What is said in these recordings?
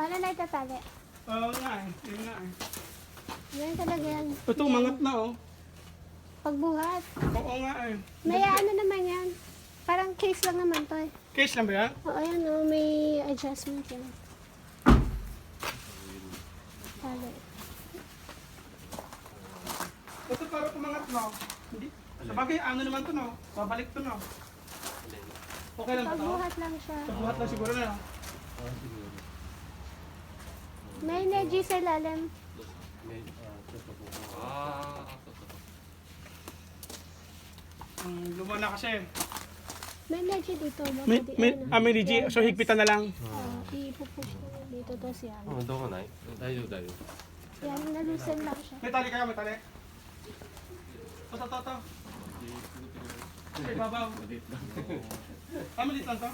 Paano na itatali? Oo nga eh. Yun nga eh. Ganyan talaga yan. Ito, mangat na oh. Pagbuhat. Oo nga eh. May ano naman yan. Parang case lang naman to eh. Case lang ba yan? Oo, yan o. May adjustment yan. Tali. Ito para kumangat no. Hindi. Sabagay, ano naman to no. Babalik to no. Okay lang ba to? Pagbuhat lang siya. Pagbuhat lang siguro na no. May energy sa ilalim. Luma na kasi. May energy dito. Baka May, di may, ano. may DG, so higpitan na lang. Ipupush mo dito. Tapos yan. Doon ko na. Dayo. Yan, nalusan lang siya. May tali kayo, may tali. Ito. Okay, babaw. Malit lang to.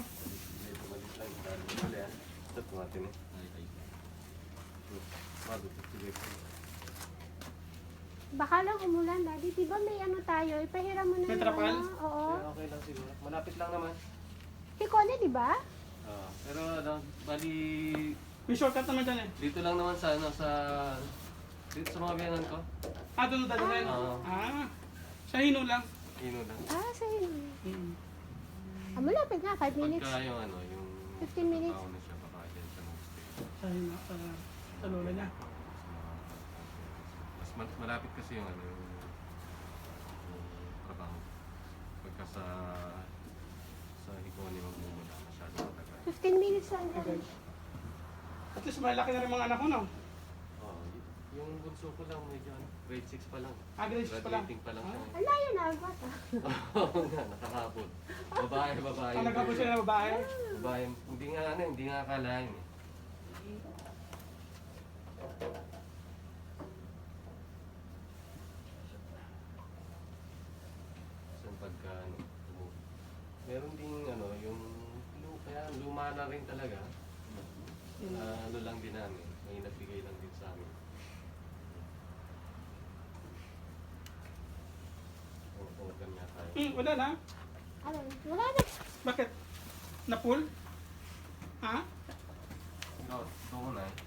Baka lang umulan, Daddy. Di ba may ano tayo? Ipahiram mo na May yung trapal? ano. Oo. Okay lang siguro. Malapit lang naman. Hikone, di ba? Pero ano, bali May shortcut naman dyan eh. dito lang naman sa ano dito sa mga biyanan ko. Doon na dadalhin. Oo. Sa hino lang. Ino lang. Sa yun. Mm. Malapit nga, 5 minutes. Pagka yung ano, yung 15 minutes. tao na siya baka dyan sa mga stay. Sa hino, sa lola niya. Mas malapit kasi yung ano, yung trabaho. Pagka sa Hikoni magmumula masyado matagal. 15 minutes lang. Okay. At least malaki na rin mga anak ko no. Yung bunso ko lang medyo ano, grade 6 pa lang. Grade 6 pa lang. Graduating pa lang siya. Ang layo na, bata. Oo nga, nakakapon. Babae. Nagkapos siya na babae. Babae, hindi nga akalain eh. So pagka ano, meron ding ano, yung kaya luma na rin talaga. Ano lang din namin, may nagbigay lang din sa amin. Oo, kanya tayo. Wala na. Ano? Wala na. Bakit? Na-pull? Ha? Ito na eh.